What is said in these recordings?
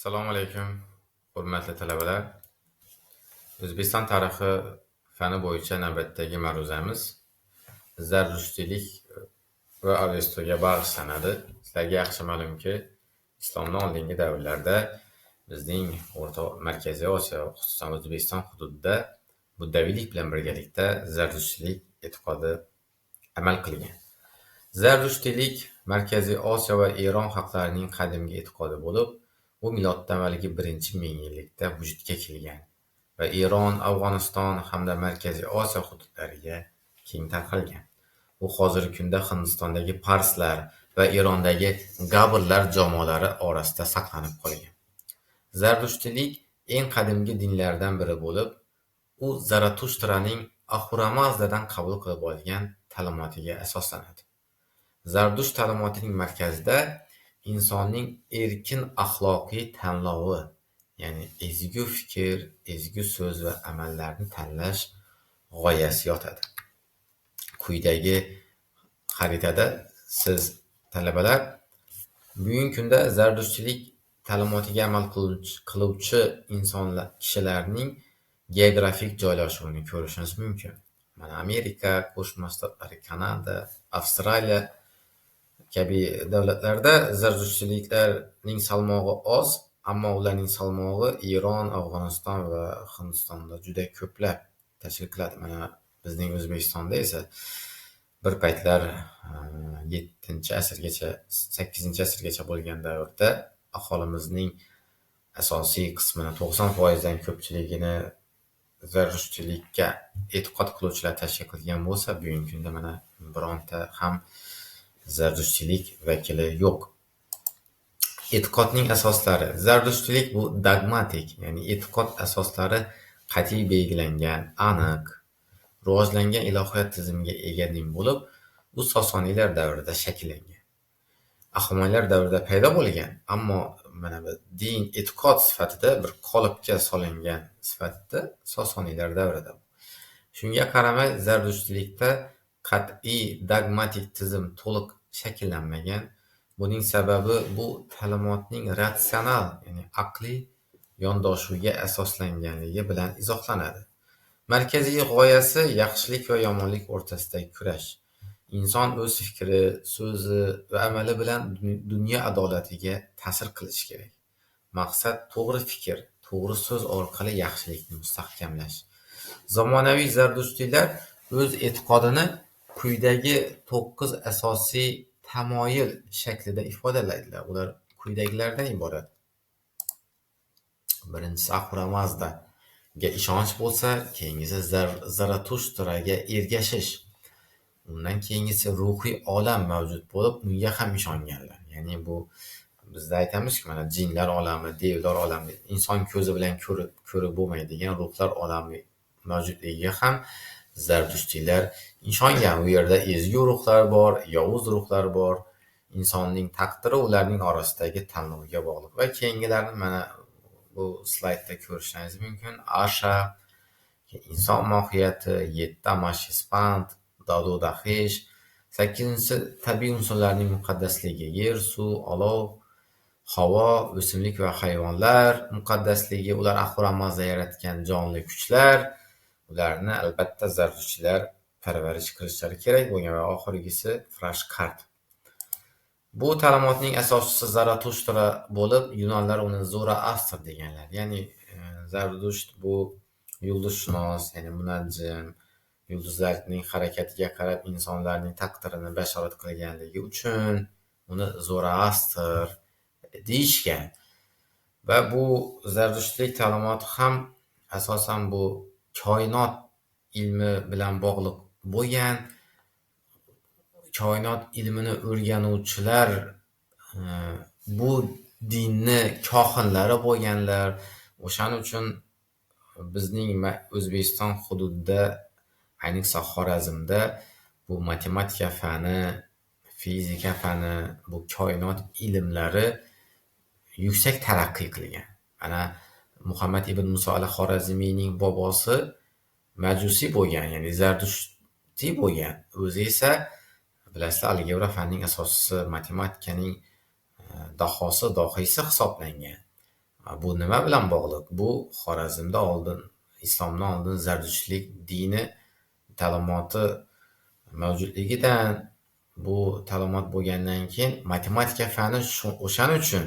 Assalomu alaykum, hurmatli talabalar. O'zbekiston tarixi fani bo'yicha navbatdagi ma'ruzamiz Zardushtiylik va Avestoga bag'ishlanadi. Sizlarga yaxshi ma'lumki, islomdan oldingi davrlarda bizning o'rta Markaziy Osiyo, xususan O'zbekiston hududida buddaviylik bilan birgalikda Zardushtiylik e'tiqodi amal qilgan. Zardushtiylik Markaziy Osiyo va Eron xalqlarining qadimgi e'tiqodi bo'lib, u miloddan avvalgi 1-ming-yillikda vujudga kelgan va Eron, Afg'oniston hamda Markaziy Osiyo hududlariga keng tarqalgan. U hozirgi kunda Hindistondagi parslar va Erondagi gabrlar jamoalari orasida saqlanib qolgan. Zardushtiylik eng qadimgi dinlardan biri bo'lib, u Zaratushtraning Ahura Mazdadan qabul qilib olgan ta'limotiga asoslanadi. Zardusht ta'limotining markazida insonning erkin axloqiy tanlovi, ya'ni ezgu fikr, ezgu so'z va amallarni tanlash g'oyasi yotadi. Quyidagi xaritada siz talabalar bugungi kunda Zardushtilik ta'limotiga amal qiluvchi kishilarning geografik joylashuvini ko'rishingiz mumkin. Mana Amerika Qo'shma Shtatlari, Kanada, Avstraliya kabi davlatlarda Zardushtiliklarning salmog'i oz, ammo ularning salmog'i Eron, Afg'oniston va Hindistonda juda ko'plab tashkil qiladi. Mana bizning O'zbekistonda esa bir paytlar 7-asrgacha, 8-asrgacha bo'lgan davrda aholimizning asosiy qismini, 90% dan ko'pchiligini Zardushtilikka e'tiqod qiluvchilar tashkil qilgan bo'lsa, bugungi kunda mana bironta ham Zardushtilik vakili yo'q. E'tiqodning asoslari. Zardushtilik bu dogmatik, ya'ni e'tiqod asoslari qat'iy belgilangan, aniq, rivojlangan ilohiyat tizimiga ega din bo'lib, u Sosoniylar davrida shakllangan. Ahmoylar davrida paydo bo'lgan, ammo mana bu din e'tiqod sifatida bir qolipga solingan sifatida Sosoniylar davrida. Shunga qaramay, Zardushtilikda qat'iy dogmatik tizim to'liq shakllanmagan. Buning sababi bu ta'limotning ratsional, ya'ni aqliy yondoshuviga asoslanganligi bilan izohlanadi. Markaziy g'oyasi yaxshilik va yomonlik o'rtasidagi kurash. Inson o'z fikri, so'zi va amali bilan dunyo adolatiga ta'sir qilishi kerak. Maqsad to'g'ri fikr, to'g'ri so'z orqali yaxshilikni mustahkamlash. Zamonaviy Zardushtiylar o'z e'tiqodini quyidagi 9 asosiy tamoyil shaklida ifodalaydilar. Ular quyidagilardan iborat. Birinchisi Ahura Mazdaga ishonch bo'lsa, keyingisi Zaratushtraga ergashish. Undan keyingisi ruhiy olam mavjud bo'lib, unga ham ishonganlar. Ya'ni bu bizda aytamizki, mana jinlar olami, devlar olami, inson ko'zi bilan ko'rib bo'lmaydigan ruhlar olami mavjudligiga ham Zardushtilar ishongan. U yerda ezgu ruhlar bor, yovuz ruhlar bor. Insonning taqdiri ularning orasidagi tanlovga bog'liq. Va keyingilarni mana bu slaydda ko'rishingiz mumkin. Asha, inson mohiyati, 7 Amashespand, Dadu Dahish, 8-si tabiiy unsurlarning muqaddasligi, yer, suv, olov, havo, o'simlik va hayvonlar muqaddasligi, ular Ahura Mazda yaratgan jonli kuchlar. Ularni albatta Zardushtilar parvarish qilishlari kerak bo'lgan va oxirgisi Frashkart. Bu ta'limotning asoschisi Zaratushtra bo'lib, yunonlar uni Zoroastr deganlar. Ya'ni Zardusht bu yulduzshunos, ya'ni munajjim, yulduzlarning harakatiga qarab insonlarning taqdirini bashorat qilganligi uchun uni Zoroastr deyishgan. Va bu Zardushtilik ta'limoti ham asosan bu koinot ilmi bilan bog'liq bo'lgan. Koinot ilmini o'rganuvchilar bu dinni kohinlari bo'lganlar. O'shaning uchun bizning O'zbekiston hududida, ayniqsa Xorazmda bu matematika fani, fizika fani, bu koinot ilmlari yuksak taraqqiy qilgan. Ana Muhammad ibn Muso al-Xorazmiyning bobosi majusiy bo'lgan, ya'ni Zardushtiy bo'lgan. O'zi esa bilasizlar, algebra fanining asoschisi, matematikaning dahosi hisoblangan. Bu nima bilan bog'liq? Bu Xorazmda islomdan oldin Zardushtlik dini ta'limoti mavjudligidan, bu ta'limot bo'lgandan keyin matematika fani o'shaning uchun,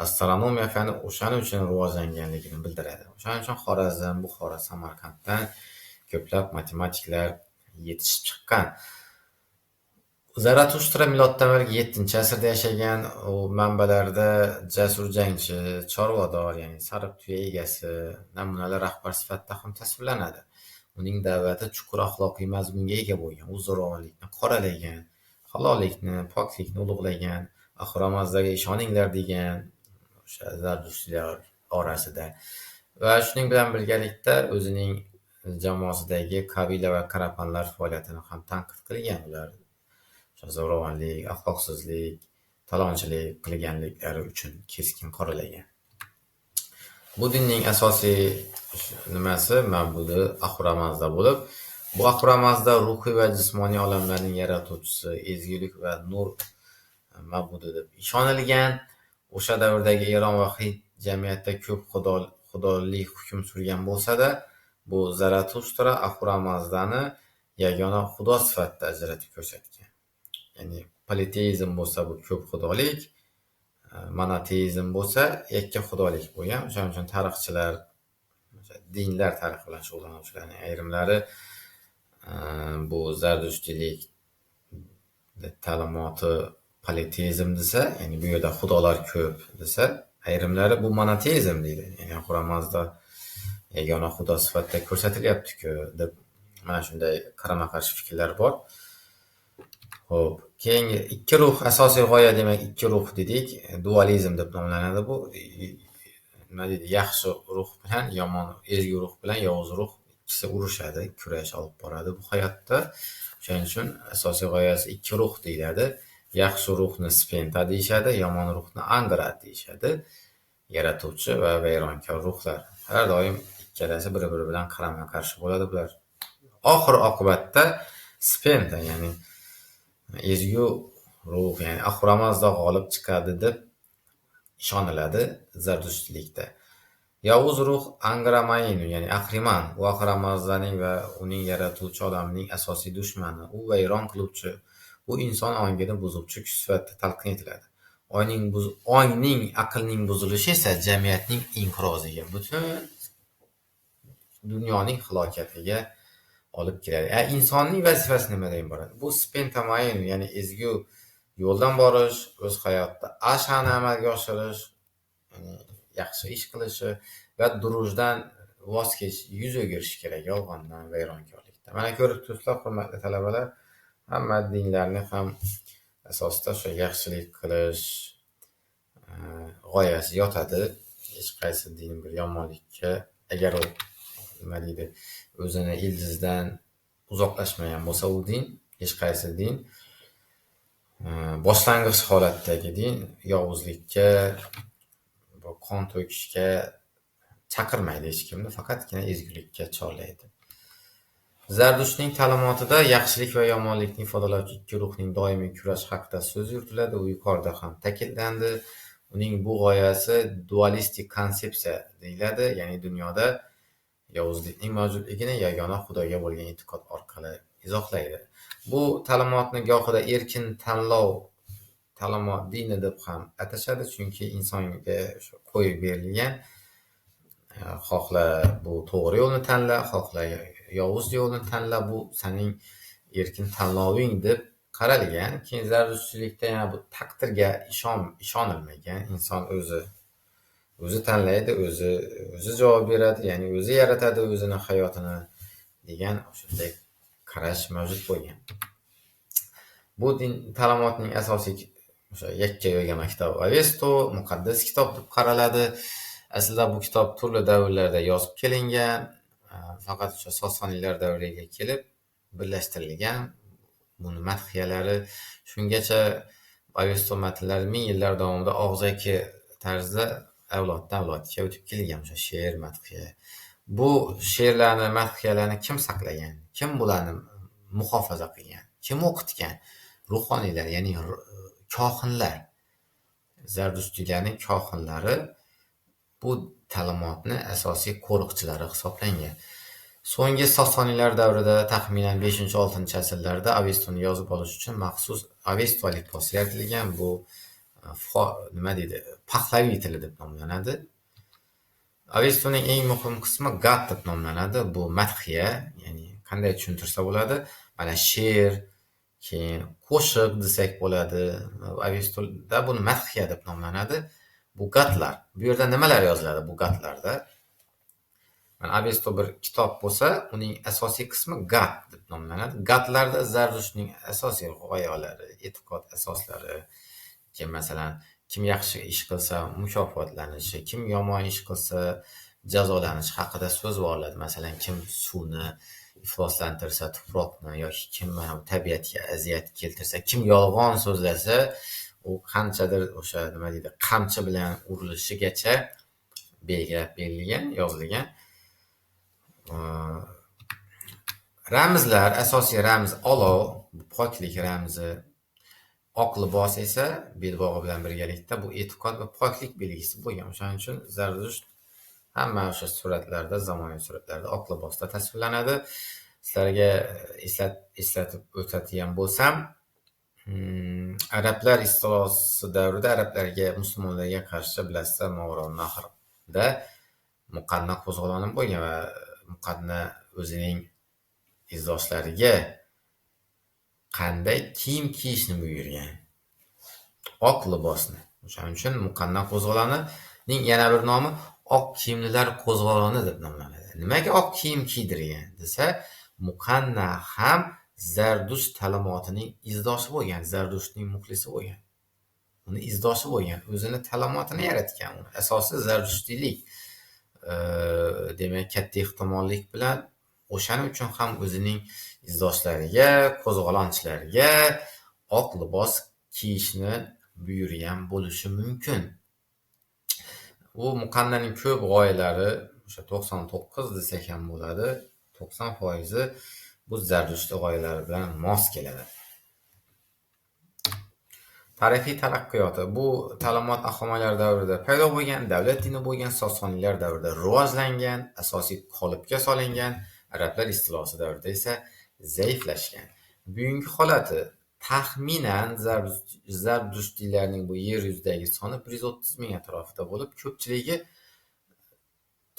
astronomiya fani o'shaning uchun rivojlanganligini bildiradi. O'shaning uchun Xorazm, Buxoro, Samarqanddan ko'plab matematiklar yetishib chiqqan. Zaratustra miloddan avvalgi 7-asrda yashagan. U manbalarda jasur jangchi, chorvador, ya'ni sariq tuya egasi, namunali rahbar sifatida ham tasvirlanadi. Uning da'vati chuqur axloqiy mazmunga ega bo'lgan, u zo'ravonlikni qoralagan, halollikni, poklikni ulug'lagan, Ahuromazdaga ishoninglar degan o'sha zardushtlar orasida. Va shuning bilan birgalikda o'zining jamoasidagi qabila va karapanlar faoliyatini ham tanqid qilgan. Ular zo'ravonlik, axloqsizlik, talonchilik qilganliklari uchun keskin qoralagan. Bu dinning asosiy nimasi, ma'budi Ahura bo'lib, bu Ahura ruhiy va jismoniy olamlarning yaratuvchisi, ezgulik va nur ma'budi deb ishonilgan. O'sha davrdagi Eron va Hind jamiyatida ko'p xudolik hukm surgan bo'lsa-da, bu Zaratustra Ahura yagona xudo sifatida ajratib ko'rsatgan. Ya'ni politeizm bo'lsa bu ko'p xudolik, monoteizm bo'lsa yakka xudolik bo'lgan. O'shaning uchun tarixchilar, dinlar tarixi bilan shug'ullanuvchilarning ayrimlari bu Zardushtiylik ta'limoti politeizm desa, ya'ni bu yerda xudolar ko'p desa, ayrimlari bu monoteizm deydi. Ya'ni Ahura yagona xudo sifatida ko'rsatilyapti-ku deb, mana shunday qarama-qarshi fikrlar bor. Xo'p, keyingi ikki ruh, asosiy g'oya demak ikki ruh dedik. Dualizm deb nomlanadi bu. Nima deydi? Yaxshi ruh bilan yomon, ezgu ruh bilan yovuz ruh ikkisi urushadi, kurash olib boradi bu hayotda. Shuning uchun asosiy g'oyasi ikki ruh deyiladi. Yaxshi ruhni Spenta deyishadi, yomon ruhni Angra deyishadi. Yaratuvchi va vayronkor ruhlar. Har doim ikkalasi bir-biri bilan qarama-qarshi bo'ladi bular. Oxir oqibatda Spenta, ya'ni ezgu ruh, ya'ni Ahura g'olib chiqadi deb ishoniladi Zardushtlikda. Yovuz ruh Angra Mainyu, ya'ni Ahriman, u Ahura va uning yaratuvchi olamining asosiy dushmani, u vayron qiluvchi, u inson ongini buzuvchi kuch sifatida talqin etiladi. Ongning, aqlning buzilishi esa jamiyatning inqiroziga, butun dunyoning halokatiga olib keladi. Insonning vazifasi nimadan iborat? Bu Spenta Mainyu, ya'ni ezgu yo'ldan borish, o'z hayotida ashani amalga oshirish, ya'ni yaxshi ish qilishi va durujdan voz kechish, yuz o'girish kerak, yolg'ondan, vayronkorlikdan. Mana ko'rib turibsizlar, hurmatli talabalar, hamma dinlarni ham asosida o'sha yaxshilik qilish g'oyasi yotadi. Hech qaysi din bir yomonlikka, agar u nima deydi, o'zini ildizdan uzoqlashmagan bo'lsa, u din, hech qaysi din boshlang'ich holatdagi din yovuzlikka, qon to'kishga chaqirmaydi hech kimni, faqatgina ezgulikka chorlaydi. Zardushtning ta'limotida yaxshilik va yomonlikni ifodalovchi ikki ruhning doimiy kurash haqida so'z yuritiladi. U yuqorida ham ta'kidlandi. Uning bu g'oyasi dualistik konsepsiya deyiladi, ya'ni dunyoda yovuzlikning mavjudligini yagona xudoga bo'lgan e'tiqod orqali izohlaydi. Bu ta'limotni gohida erkin tanlov ta'limot dini deb ham atashadi, chunki insonga qo'yib berilgan, xohla bu to'g'ri yo'lni tanla, xohla yovuz yo'lni tanla, bu sening erkin tanloving deb qaralgan. Keyin Zardushtlikda yana bu taqdirga ishonilmagan, inson o'zi tanlaydi, o'zi javob beradi, ya'ni o'zi yaratadi o'zini hayotini degan shunday qarash mavjud bo'lgan. Bu din ta'limotining asosiy o'sha yakka yo'gama kitob Avesto, muqaddas kitob deb qaraladi. Aslida bu kitob turli davrlarda yozib kelingan, faqat o'sha Sosoniylar davriga kelib birlashtirilgan. Buni madhiyalari shungacha Avesto matnlari ming yillar davomida og'zaki tarzda avloddan avlodga o'tib kelgan, o'sha she'r, madhiya. Bu she'rlarni, madhiyalarni kim saqlagan? Kim bularni muhofaza qilgan? Kim o'qitgan? Ruhoniylar, ya'ni kohinlar. Zardushtiylarning kohinlari bu ta'limotni asosiy qo'riqchilari hisoblangan. So'nggi Sosoniylar davrida taxminan 5-6 asrlarda Avestoni yozib olish uchun maxsus Avesto alifbosi yaratilgan. Bu nima deydi? Pahlaviy tili deb nomlanadi. Avestoning eng muhim qismi gad deb nomlanadi. Bu madhiya, ya'ni qanday tushuntirsa bo'ladi? Mana she'r, keyin qo'shiq desak bo'ladi. Avestoda buni madhiya deb nomlanadi. Bu gadlar. Bu yerda nimalar yoziladi bu gadlarda? Avesto bir kitob bo'lsa, uning asosiy qismi gad deb nomlanadi. Gadlarda Zardushtning asosiy g'oyalari, e'tiqod asoslari, masalan, kim yaxshi ish qilsa mukofotlanishi, kim yomon ish qilsa jazolanishi haqida so'z borladi. Masalan, kim suvni ifloslantirsa, tuproqni yoki kim tabiatga aziyat keltirsa, kim yolg'on so'zlasa, u qanchadir o'sha nima deydi, qamchi bilan urilishigacha belgilab berilgan, yozilgan. Ramzlar, asosiy ramz olov, poklik ramzi. Oq libos esa belbog'i bilan birgalikda bu e'tiqod va poklik belgisi bo'lgan. O'shaning uchun Zardusht hamma o'sha suratlarda, zamonaviy suratlarda oq libosda tasvirlanadi. Sizlarga eslatib o'tadigan bo'lsam, arablar istilosi davrida arablarga, musulmonlarga qarshi bilasizlar, Movaroun Nahrda Muqanna qo'zg'oloni bo'lgan va Muqanna o'zining izdoshlariga qanday kiyim kiyishni buyurgan? Oq libosni. O'shaning uchun Muqanna qo'zg'olonining yana bir nomi oq kiyimlilar qo'zg'oloni deb nomlanadi. Nimaga oq kiyim kiydirgan desa, Muqanna ham Zardusht ta'limotining izdoshi bo'lgan, Zardushtning muxlisi bo'lgan. Uni izdoshi bo'lgan, o'zini ta'limotini yaratgan. Uni asosi Zardushtiylik. Demak, katta ehtimollik bilan o'shaning uchun ham o'zining izdoshlariga, qo'zg'olonchilariga oq libos kiyishni buyurgan bo'lishi mumkin. U Muqannaning ko'p g'oyalari, o'sha 99 desak ham bo'ladi, 90% bu Zardushtli g'oyalari bilan mos keladi. Tarixiy taraqqiyoti. Bu ta'limot Ahomiylar davrida paydo bo'lgan, davlat dini bo'lgan, Sosoniylar davrida rivojlangan, asosiy qolipga solingan, arablar istilosi davrida esa zaiflashgan. Bugungi holati taxminan Zardushtiylarning bu yer yuzidagi soni 130 ming atrofida bo'lib, ko'pchiligi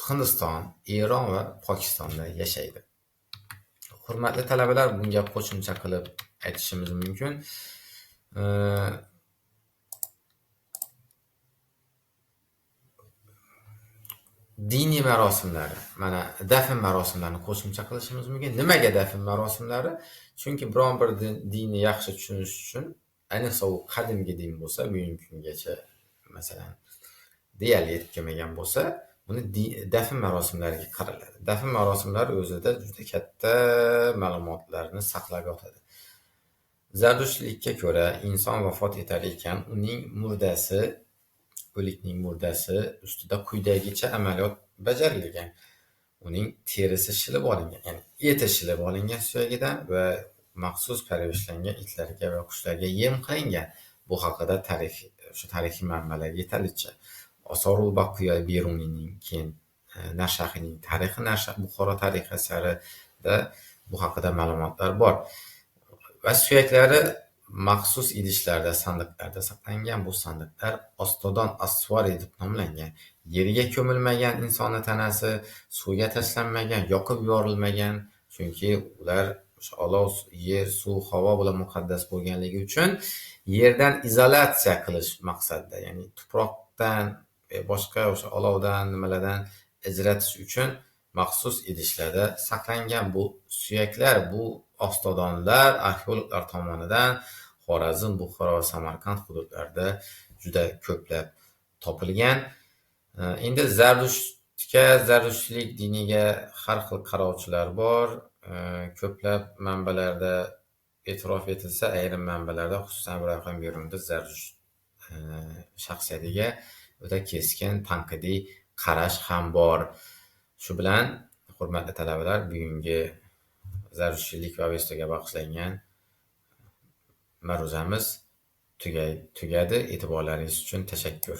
Hindiston, Eron va Pokistonda yashaydi. Hurmatli talabalar, bunga qo'shimcha qilib aytishimiz mumkin. Diniy marosimlari, mana dafn marosimlarini qo'shimcha qilishimiz mumkin. Nimaga dafn marosimlari? Chunki biron bir dinni yaxshi tushunish uchun, ayniqsa u qadimgi din bo'lsa, bugungi kungacha masalan deyarli yetib kelmagan bo'lsa, buni dafn marosimlariga qaraladi. Dafn marosimlari o'zida juda katta ma'lumotlarni saqlab yotadi. Zardushtilikka ko'ra, inson vafot etar ekan, uning murdasi, o'likning murdasi ustida quyidagicha amaliyot bajarilgan. Uning terisi shilib olingan, ya'ni eti shilib olingan suyagidan va maxsus parvarishlangan itlarga va qushlarga yem qilingan. Bu haqida tarixiy manbalar yetarlicha. Osorul Baqiya Beruniyning, keyin Nashaxiyning tarixi, Buxoro tarixi asarida bu haqida ma'lumotlar bor. Va suyaklari maxsus idishlarda, sandiqlarda saqlangan. Bu sandiqlar ostodon asvari deb nomlangan. Yerga ko'milmagan insonning tanasi, suvga tashlanmagan, yoqib yuborilmagan, chunki ular olov, yer, suv, havo bilan muqaddas bo'lganligi uchun yerdan izolyatsiya qilish maqsadida, ya'ni tuproqdan boshqa o'sha olovdan, nimalardan ajratish uchun maxsus idishlarda saqlangan. Bu suyaklar, bu ostodonlar arxeologlar tomonidan Xorazm, Buxoro va Samarqand hududlarida juda ko'plab topilgan. Endi Zardushtilik diniga har xil qarovchilar bor. Ko'plab manbalarda e'tirof etilsa, ayrim manbalarda, xususan Ibrohim Beruniyda Zardusht shaxsiyatiga o'ta keskin tanqidiy qarash ham bor. Shu bilan, hurmatli talabalar, bugungi Zardushtilik va Avestoga bag'ishlangan ma'ruzamiz tugadi. E'tiborlaringiz uchun tashakkur.